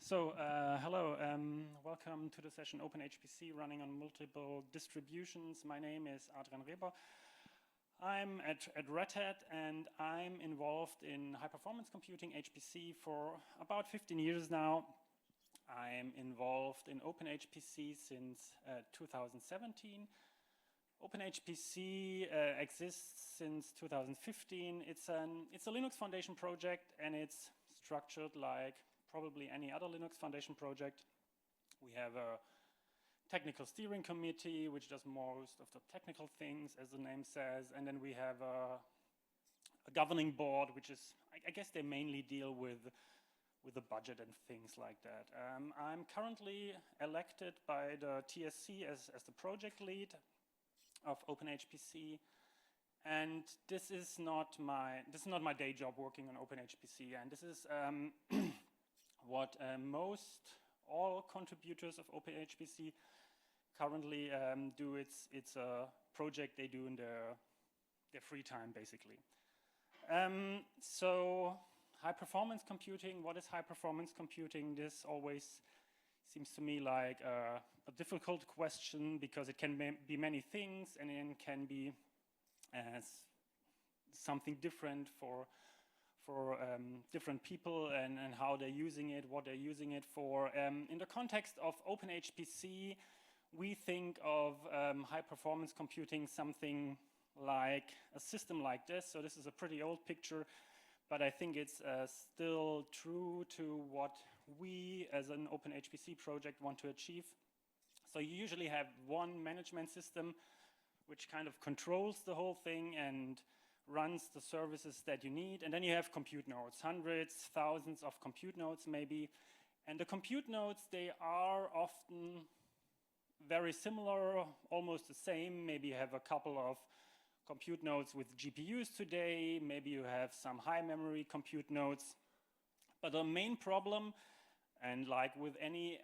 Hello, welcome to the session OpenHPC running on multiple distributions. My name is Adrian Reber. I'm at Red Hat and I'm involved in high-performance computing, HPC, for about 15 years now. I'm involved in OpenHPC since 2017. OpenHPC exists since 2015. It's a Linux Foundation project and it's structured like probably any other Linux Foundation project. We have a technical steering committee, which does most of the technical things, as the name says, and then we have a governing board, which is, I guess they mainly deal with the budget and things like that. I'm currently elected by the TSC as the project lead of OpenHPC, and this is not my day job working on OpenHPC, and this is what all contributors of OpenHPC currently do. It's a project they do in their free time, basically. So high-performance computing, what is high-performance computing? This always seems to me like a difficult question because it can be many things and it can be something different for different people and how they're using it, what they're using it for. In the context of OpenHPC, we think of high-performance computing something like a system like this. So this is a pretty old picture, but I think it's still true to what we as an OpenHPC project want to achieve. So you usually have one management system which kind of controls the whole thing and runs the services that you need, and then you have compute nodes, hundreds, thousands of compute nodes maybe, and the compute nodes, they are often very similar, almost the same. Maybe you have a couple of compute nodes with GPUs today, maybe you have some high memory compute nodes, but the main problem, and like with any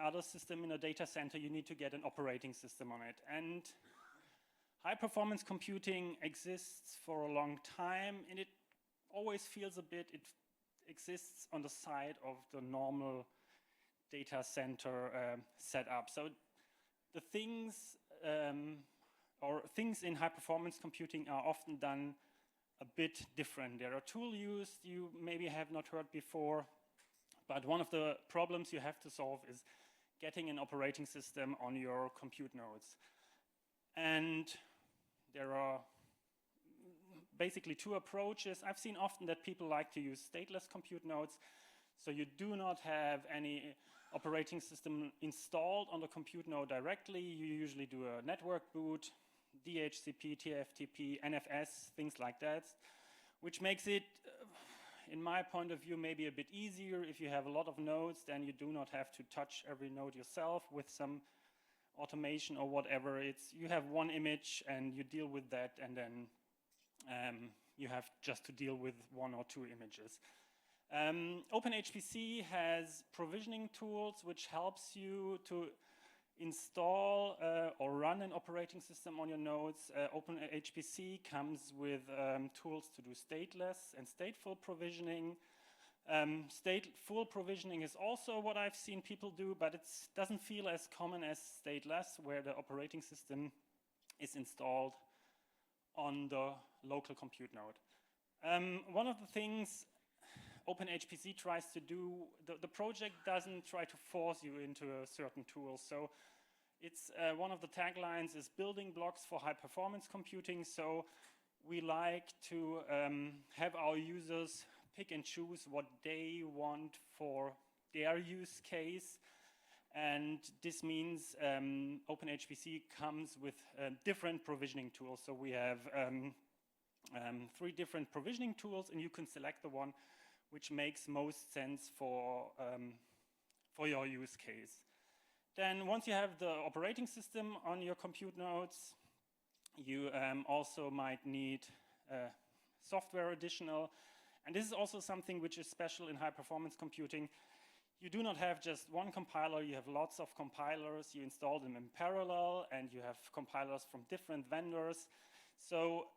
other system in a data center, you need to get an operating system on it. And high-performance computing exists for a long time, and it always feels it exists on the side of the normal data center setup. So the things in high-performance computing are often done a bit different. There are tools used you maybe have not heard before, but one of the problems you have to solve is getting an operating system on your compute nodes. And there are basically two approaches. I've seen often that people like to use stateless compute nodes. So you do not have any operating system installed on the compute node directly. You usually do a network boot, DHCP, TFTP, NFS, things like that, which makes it, in my point of view, maybe a bit easier. If you have a lot of nodes, then you do not have to touch every node yourself with some automation or whatever. You have one image and you deal with that, and then you have just to deal with one or two images. OpenHPC has provisioning tools which helps you to install or run an operating system on your nodes. OpenHPC comes with tools to do stateless and stateful provisioning. Stateful provisioning is also what I've seen people do, but it doesn't feel as common as stateless, where the operating system is installed on the local compute node. One of the things OpenHPC tries to do, the project doesn't try to force you into a certain tool. So it's one of the taglines is building blocks for high performance computing. So we like to have our users pick and choose what they want for their use case. And this means OpenHPC comes with different provisioning tools. So we have 3 different provisioning tools, and you can select the one which makes most sense for your use case. Then once you have the operating system on your compute nodes, you also might need software additional. And this is also something which is special in high-performance computing. You do not have just one compiler, you have lots of compilers, you install them in parallel, and you have compilers from different vendors. So,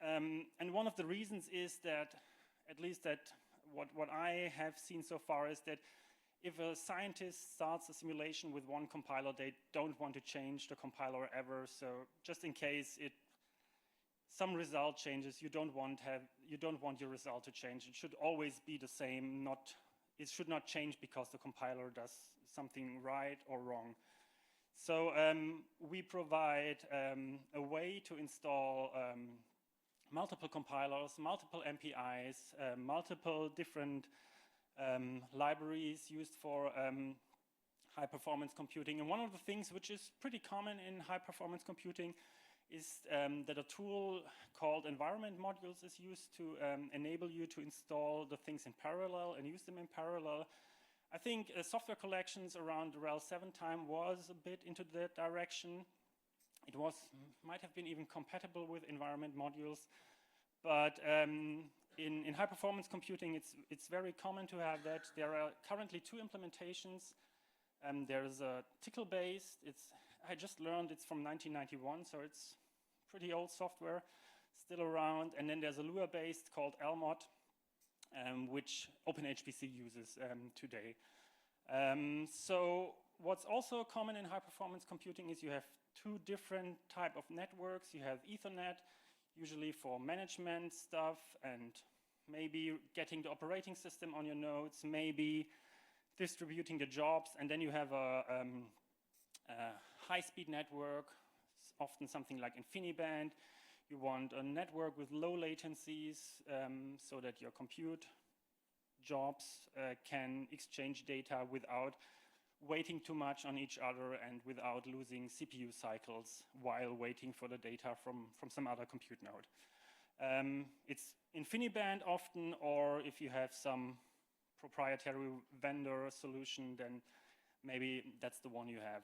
and one of the reasons is that, at least that what I have seen so far is that if a scientist starts a simulation with one compiler, they don't want to change the compiler ever. So just in case some result changes, you don't want your result to change. It should always be the same. It should not change because the compiler does something right or wrong. So we provide a way to install multiple compilers, multiple MPIs, multiple different libraries used for high-performance computing. And one of the things which is pretty common in high-performance computing is that a tool called environment modules is used to enable you to install the things in parallel and use them in parallel. I think software collections around the RHEL 7 time was a bit into that direction. It might have been even compatible with environment modules, but in high-performance computing, it's very common to have that. There are currently 2 implementations. There is a Tcl-based. I just learned it's from 1991, so it's pretty old software, still around. And then there's a Lua-based called AlmaLinux, which OpenHPC uses today. So what's also common in high-performance computing is you have 2 different type of networks. You have Ethernet, usually for management stuff and maybe getting the operating system on your nodes, maybe distributing the jobs, and then you have a high-speed network, often something like InfiniBand. You want a network with low latencies so that your compute jobs can exchange data without waiting too much on each other and without losing CPU cycles while waiting for the data from some other compute node. It's InfiniBand often, or if you have some proprietary vendor solution, then maybe that's the one you have.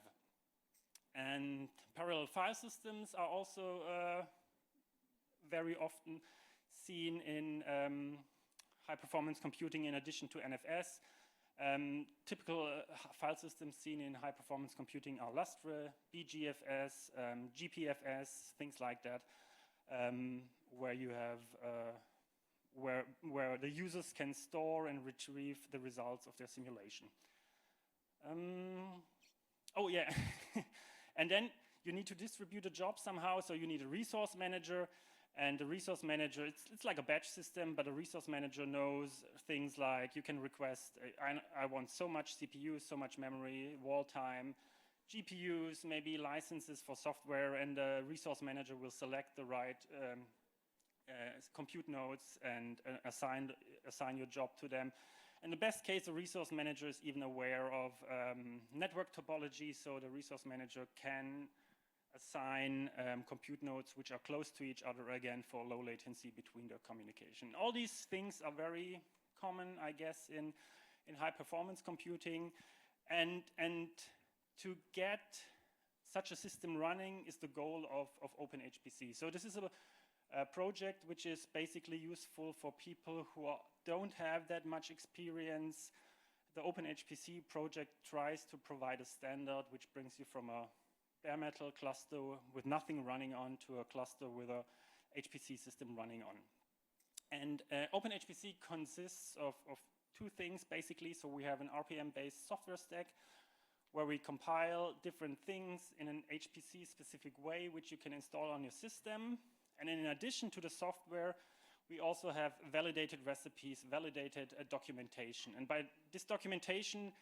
And parallel file systems are also very often seen in high-performance computing in addition to NFS. Typical file systems seen in high-performance computing are Lustre, BGFS, GPFS, things like that, where you have where the users can store and retrieve the results of their simulation. Oh yeah, and then you need to distribute a job somehow, so you need a resource manager. And the resource manager, it's like a batch system, but a resource manager knows things like you can request, I want so much CPU, so much memory, wall time, GPUs, maybe licenses for software, and the resource manager will select the right compute nodes and assign your job to them. In the best case, the resource manager is even aware of network topology, so the resource manager can assign compute nodes which are close to each other, again, for low latency between their communication. All these things are very common, I guess, in high-performance computing. And to get such a system running is the goal of OpenHPC. So this is a project which is basically useful for people who don't have that much experience. The OpenHPC project tries to provide a standard which brings you from a bare metal cluster with nothing running on to a cluster with a HPC system running on. And OpenHPC consists of 2 things, basically. So we have an RPM-based software stack where we compile different things in an HPC-specific way, which you can install on your system. And in addition to the software, we also have validated recipes, validated documentation. And by this documentation,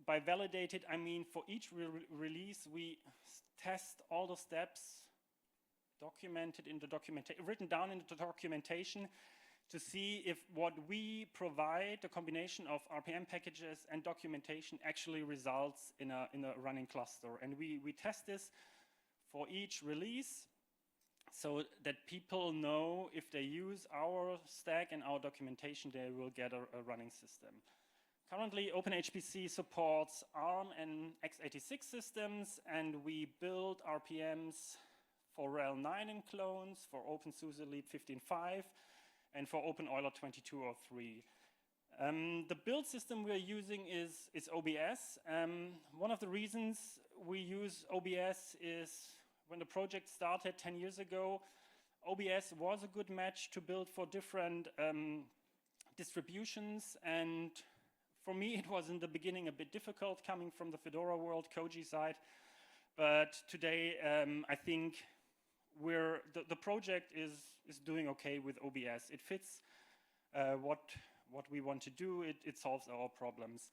by validated, I mean for each release, we test all the steps documented in the written down in the documentation to see if what we provide, the combination of RPM packages and documentation, actually results in a running cluster. And we test this for each release so that people know if they use our stack and our documentation, they will get a running system. Currently, OpenHPC supports ARM and x86 systems, and we build RPMs for RHEL 9 and clones, for OpenSUSE Leap 15.5, and for openEuler 22.03. The build system we are using is OBS. One of the reasons we use OBS is when the project started 10 years ago, OBS was a good match to build for different distributions, and For me, it was in the beginning a bit difficult coming from the Fedora world, Koji side. But today, I think the project is doing okay with OBS. It fits what we want to do. It solves our problems.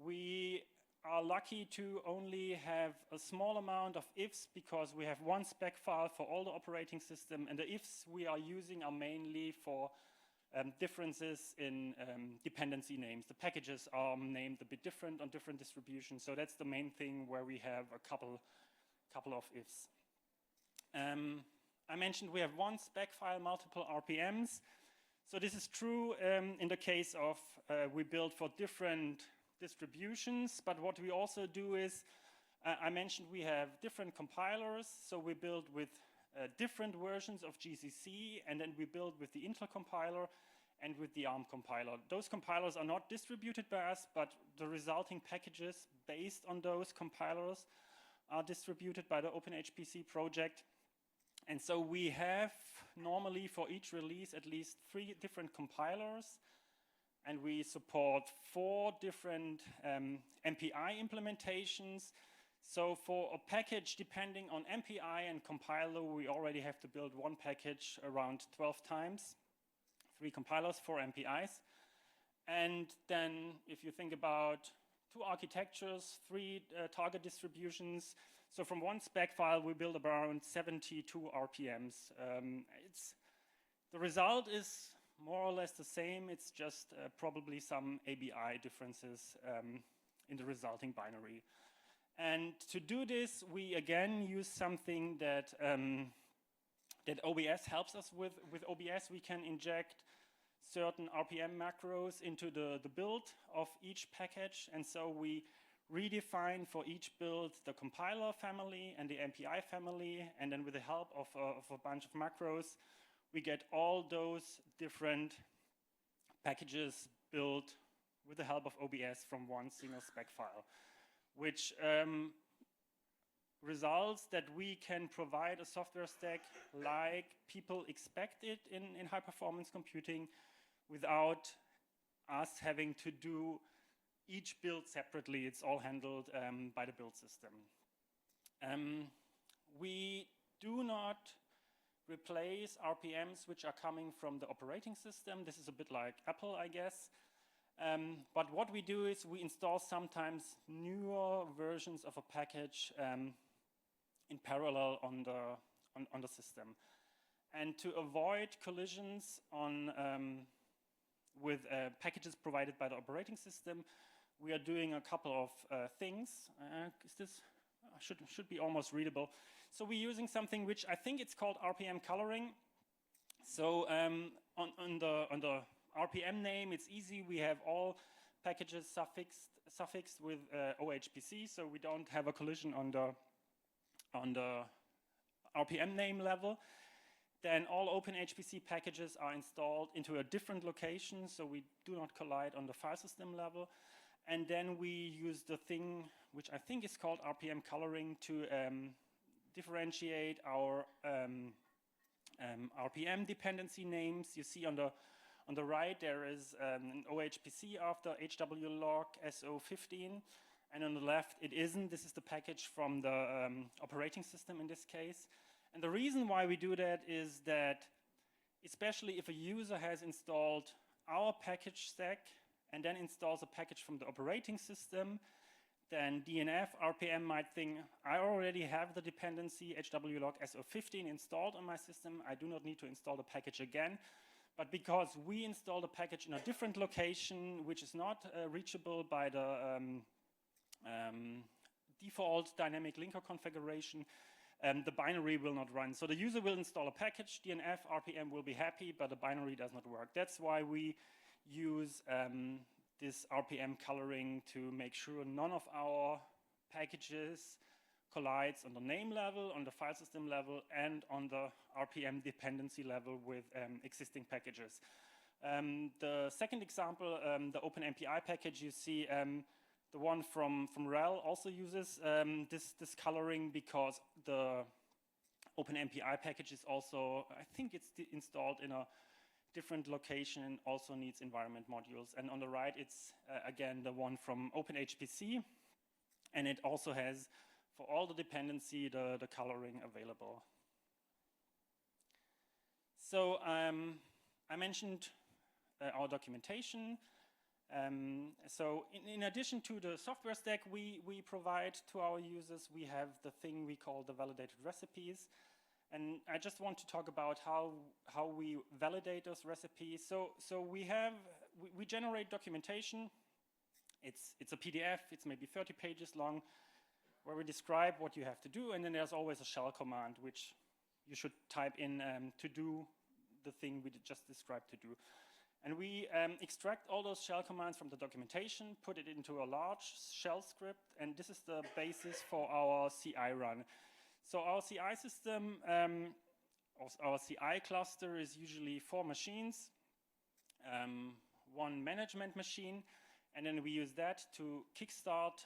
We are lucky to only have a small amount of ifs because we have one spec file for all the operating system, and the ifs we are using are mainly for differences in dependency names. The packages are named a bit different on different distributions, so that's the main thing where we have a couple of ifs. I mentioned we have one spec file, multiple RPMs. So this is true in the case of we build for different distributions, but what we also do is, I mentioned we have different compilers, so we build with different versions of GCC, and then we build with the Intel compiler and with the ARM compiler. Those compilers are not distributed by us, but the resulting packages based on those compilers are distributed by the OpenHPC project. And so we have normally for each release at least 3 different compilers, and we support 4 different MPI implementations. So for a package depending on MPI and compiler, we already have to build one package around 12 times, 3 compilers, 4 MPIs. And then if you think about 2 architectures, 3 target distributions, so from one spec file we build around 72 RPMs. The result is more or less the same, it's just probably some ABI differences in the resulting binary. And to do this, we again use something that OBS helps us with. With OBS, we can inject certain RPM macros into the build of each package, and so we redefine for each build the compiler family and the MPI family, and then with the help of a bunch of macros, we get all those different packages built with the help of OBS from one single spec file, which results that we can provide a software stack like people expect it in high-performance computing without us having to do each build separately. It's all handled by the build system. We do not replace RPMs which are coming from the operating system. This is a bit like Apple, I guess. But what we do is we install sometimes newer versions of a package in parallel on the system. And to avoid collisions with packages provided by the operating system, we are doing a couple of things. This should be almost readable. So we're using something which I think it's called RPM coloring. So on the RPM name, it's easy. We have all packages suffixed with OHPC, so we don't have a collision on the RPM name level. Then all OpenHPC packages are installed into a different location, so we do not collide on the file system level. And then we use the thing which I think is called RPM coloring to differentiate our RPM dependency names. You see on the right there is an OHPC after HWlog SO15, and on the left it isn't. This is the package from the operating system in this case. And the reason why we do that is that, especially if a user has installed our package stack and then installs a package from the operating system, then DNF RPM might think, I already have the dependency HWlog SO15 installed on my system. I do not need to install the package again. But because we install the package in a different location, which is not reachable by the default dynamic linker configuration, the binary will not run. So the user will install a package, DNF RPM will be happy, but the binary does not work. That's why we use this RPM coloring to make sure none of our packages collides on the name level, on the file system level, and on the RPM dependency level with existing packages. The second example, the OpenMPI package, you see the one from RHEL also uses this coloring because the OpenMPI package is also, I think it's installed in a different location also needs environment modules. And on the right, it's again the one from OpenHPC, and it also has, for all the dependency, the coloring available. So I mentioned our documentation. So in addition to the software stack we provide to our users, we have the thing we call the validated recipes. And I just want to talk about how we validate those recipes. So we generate documentation. It's a PDF, it's maybe 30 pages long, where we describe what you have to do, and then there's always a shell command which you should type in to do the thing we just described to do. And we extract all those shell commands from the documentation, put it into a large shell script, and this is the basis for our CI run. So our CI system, our CI cluster is usually 4 machines, 1 management machine, and then we use that to kickstart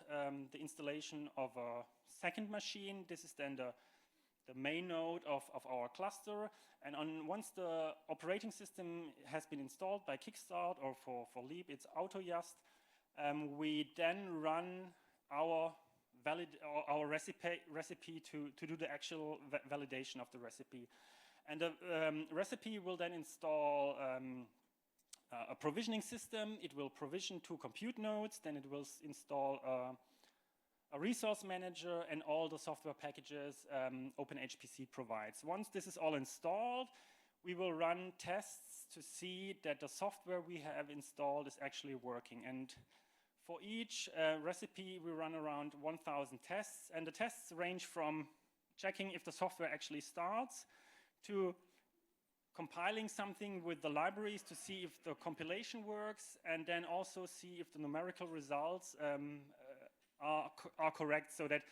the installation of a second machine. This is then the main node of our cluster. And once the operating system has been installed by Kickstart, or for Leap, it's AutoJust, we then run our recipe to do the actual validation of the recipe. And the recipe will then install a provisioning system. It will provision 2 compute nodes, then it will install a resource manager and all the software packages OpenHPC provides. Once this is all installed, we will run tests to see that the software we have installed is actually working. And for each recipe, we run around 1,000 tests, and the tests range from checking if the software actually starts to compiling something with the libraries to see if the compilation works, and then also see if the numerical results are correct, so that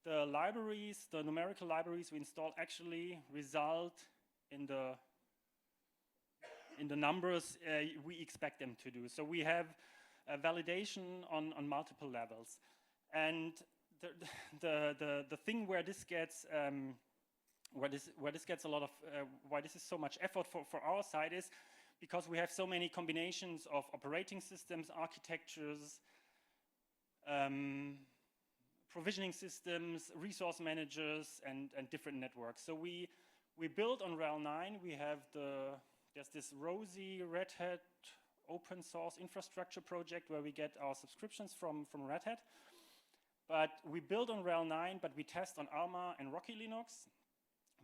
the libraries, the numerical libraries we install, actually result in the numbers we expect them to do. So we have a validation on multiple levels, and the thing where this gets where this gets a lot of why this is so much effort for our side is because we have so many combinations of operating systems, architectures, provisioning systems, resource managers, and different networks. So we build on RHEL 9. We have there's this rosy Red Hat open source infrastructure project where we get our subscriptions from Red Hat. But we build on RHEL 9, but we test on Alma and Rocky Linux.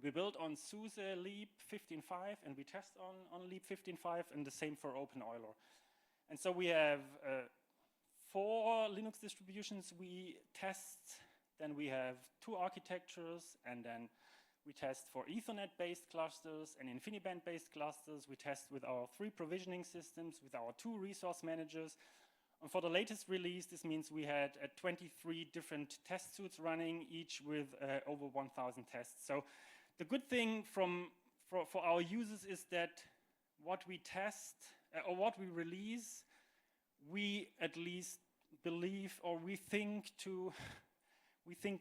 We build on SUSE Leap 15.5, and we test on Leap 15.5, and the same for openEuler. And so we have 4 Linux distributions we test, then we have 2 architectures, and then we test for Ethernet-based clusters and InfiniBand-based clusters. We test with our 3 provisioning systems, with our 2 resource managers. And for the latest release, this means we had 23 different test suites running, each with over 1,000 tests. So the good thing for our users is that what we test or what we release, we at least believe, or we think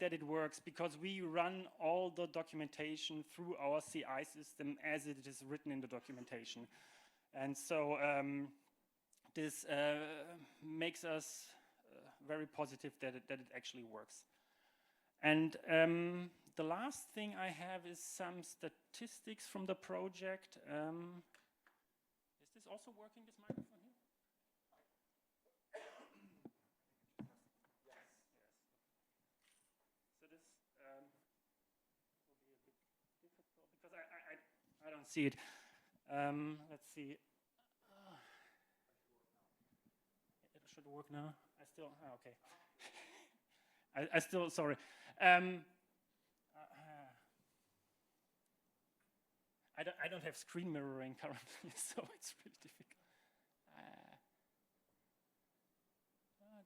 that it works, because we run all the documentation through our CI system as it is written in the documentation. And so this makes us very positive that it actually works. And the last thing I have is some statistics from the project. Is this also working, this microphone here? Yes. So this will be a bit difficult because I don't see it. Let's see. It should work now. Okay. I still, sorry. I don't have screen mirroring currently, so it's really difficult.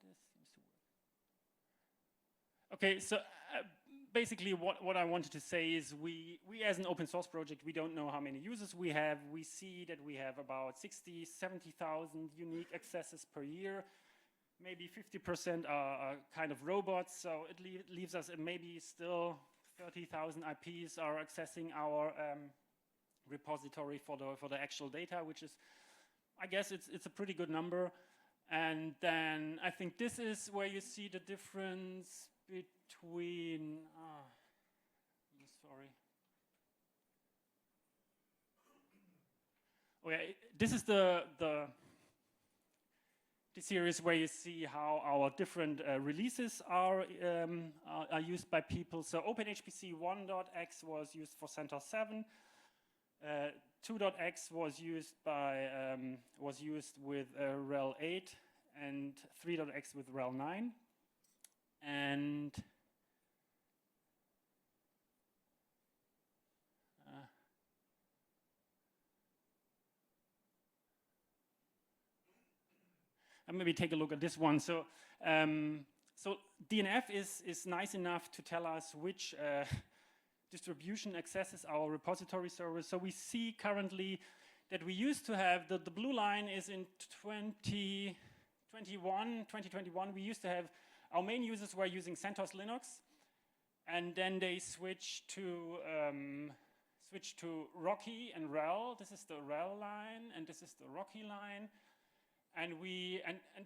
This seems to work. Okay, so basically what I wanted to say is we as an open source project, we don't know how many users we have. We see that we have about 60, 70,000 unique accesses per year. Maybe 50% are kind of robots, so it leaves us maybe still 30,000 IPs are accessing our repository for the actual data, which is, I guess it's a pretty good number. And then I think this is where you see the difference between, sorry. Oh yeah, this is the series where you see how our different releases are used by people. So OpenHPC 1.x was used for CentOS 7. 2.x was used with RHEL 8 and 3.x with RHEL 9. And and maybe take a look at this one. So, so DNF is nice enough to tell us which distribution accesses our repository servers. So we see currently that we used to have, the blue line is in 2021, we used to have, our main users were using CentOS Linux, and then they switched to Rocky and RHEL. This is the RHEL line, and this is the Rocky line. And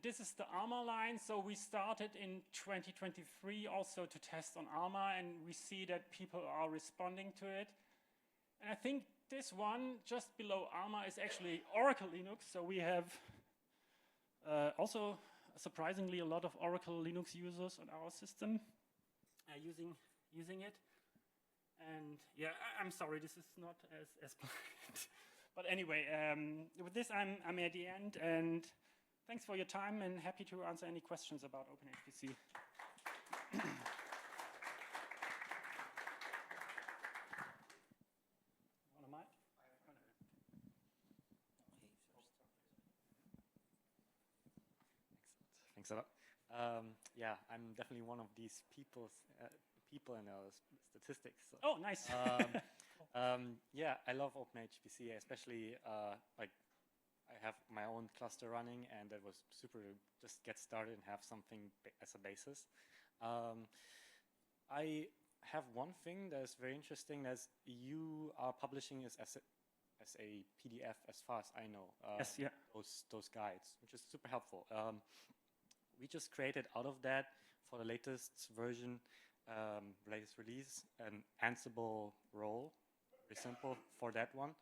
this is the ALMA line, so we started in 2023 also to test on ALMA, and we see that people are responding to it. And I think this one, just below ALMA, is actually Oracle Linux, so we have also surprisingly a lot of Oracle Linux users on our system using it. And yeah, I'm sorry, this is not as planned. But anyway, with this, I'm at the end, and thanks for your time, and happy to answer any questions about OpenHPC. Want a mic? Thanks a lot. Yeah, I'm definitely one of these people in statistics. So. Oh, nice. Yeah, I love OpenHPC, especially like I have my own cluster running, and it was super to just get started and have something as a basis. I have one thing that is very interesting, as you are publishing as a PDF, as far as I know. Yes, yeah. Those guides, which is super helpful. We just created out of that for the latest version, latest release, an Ansible role. Very simple for that one,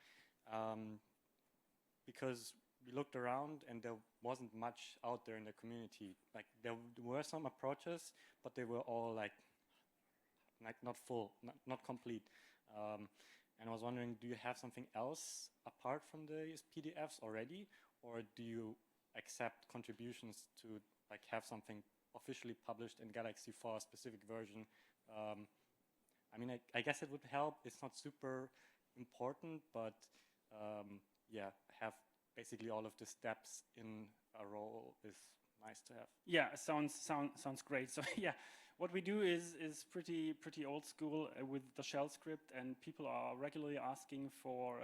because we looked around and there wasn't much out there in the community. Like there were some approaches, but they were all like not full, not complete. And I was wondering, do you have something else apart from these PDFs already, or do you accept contributions to like have something officially published in Galaxy for a specific version? I mean, I guess it would help. It's not super important, but yeah, have basically all of the steps in a role is nice to have. Yeah, sounds great. So yeah, what we do is pretty old school with the shell script, and people are regularly asking for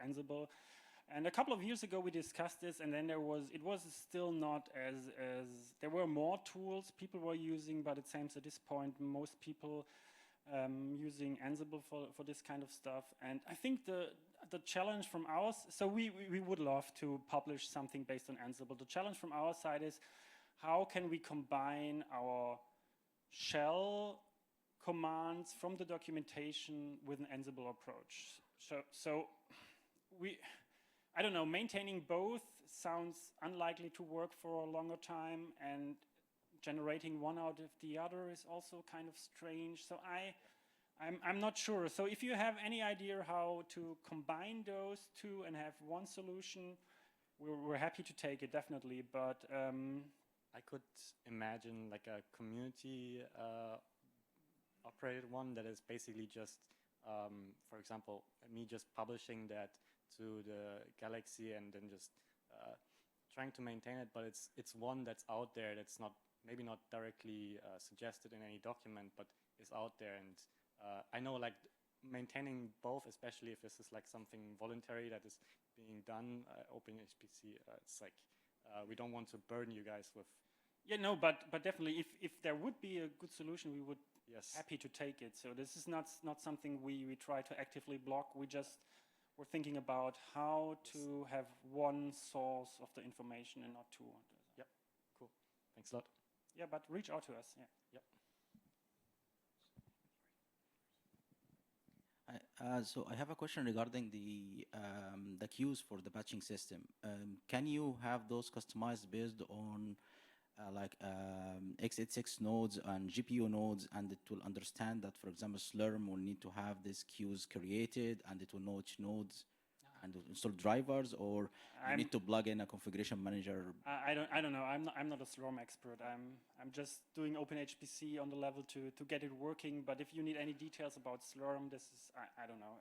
Ansible. And a couple of years ago we discussed this, and then it was still not as there were more tools people were using, but it seems at this point most people using Ansible for this kind of stuff. And I think the challenge from ours, so we would love to publish something based on Ansible. The challenge from our side is how can we combine our shell commands from the documentation with an Ansible approach. So I don't know, maintaining both sounds unlikely to work for a longer time, and generating one out of the other is also kind of strange. So I'm not sure. So if you have any idea how to combine those two and have one solution, we're happy to take it, definitely. But I could imagine like a community operated one that is basically just, for example, me just publishing that to the Galaxy and then just trying to maintain it, but it's one that's out there that's maybe not directly suggested in any document, but is out there. And I know like maintaining both, especially if this is like something voluntary that is being done, OpenHPC, it's like we don't want to burden you guys with. Yeah, no, but definitely if there would be a good solution, we would yes. happy to take it. So this is not something we try to actively block. We just we're thinking about how to have one source of the information and not two. Yep, cool. Thanks a lot. Yeah, but reach out to us. Yeah. Yep. So I have a question regarding the queues for the batching system. Can you have those customized based on x86 nodes and GPU nodes, and it will understand that, for example, Slurm will need to have these queues created, and it will know which nodes and install drivers, or you need to plug in a configuration manager? I don't know. I'm not a Slurm expert. I'm just doing OpenHPC on the level to get it working. But if you need any details about Slurm, this is I don't know.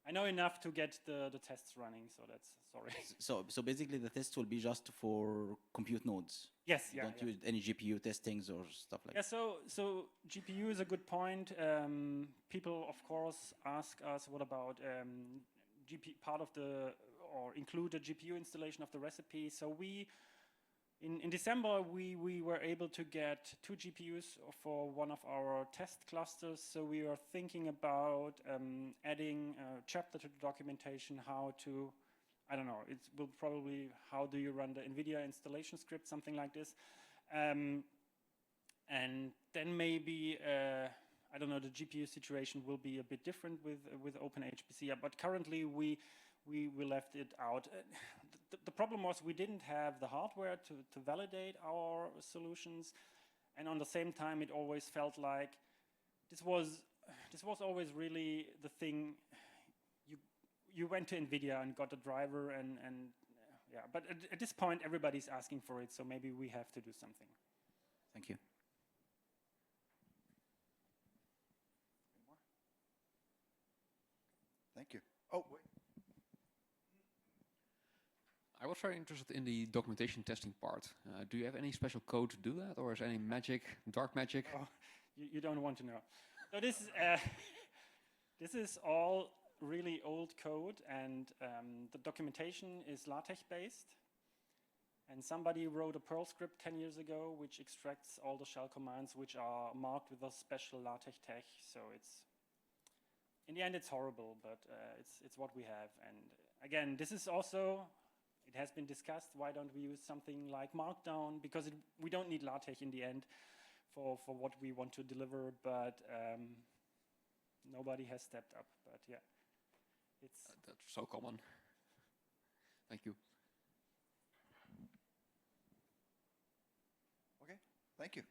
I know enough to get the tests running. So that's sorry. So basically, the test will be just for compute nodes. Yes. You don't use any GPU testings or stuff like that. Yeah. So GPU is a good point. People of course ask us, what about part of the, or include the GPU installation of the recipe. So in December, we were able to get 2 GPUs for one of our test clusters. So we are thinking about adding a chapter to the documentation, how to, I don't know, it will probably, how do you run the NVIDIA installation script, something like this. And then maybe, I don't know, the GPU situation will be a bit different with OpenHPC, but currently we left it out. The problem was we didn't have the hardware to validate our solutions, and on the same time it always felt like this was always really the thing. You went to NVIDIA and got a driver, and yeah, but at this point everybody's asking for it, so maybe we have to do something. Thank you. Thank you. Oh, wait. I was very interested in the documentation testing part. Do you have any special code to do that, or is any magic, dark magic? Oh, you don't want to know. So this is all really old code, and the documentation is LaTeX based. And somebody wrote a Perl script 10 years ago which extracts all the shell commands which are marked with a special LaTeX tag. So it's, in the end, it's horrible, but it's what we have. And again, this is also, it has been discussed, why don't we use something like Markdown? Because we don't need LaTeX in the end for what we want to deliver, but nobody has stepped up. But yeah, it's... That's so common. Thank you. Okay, thank you.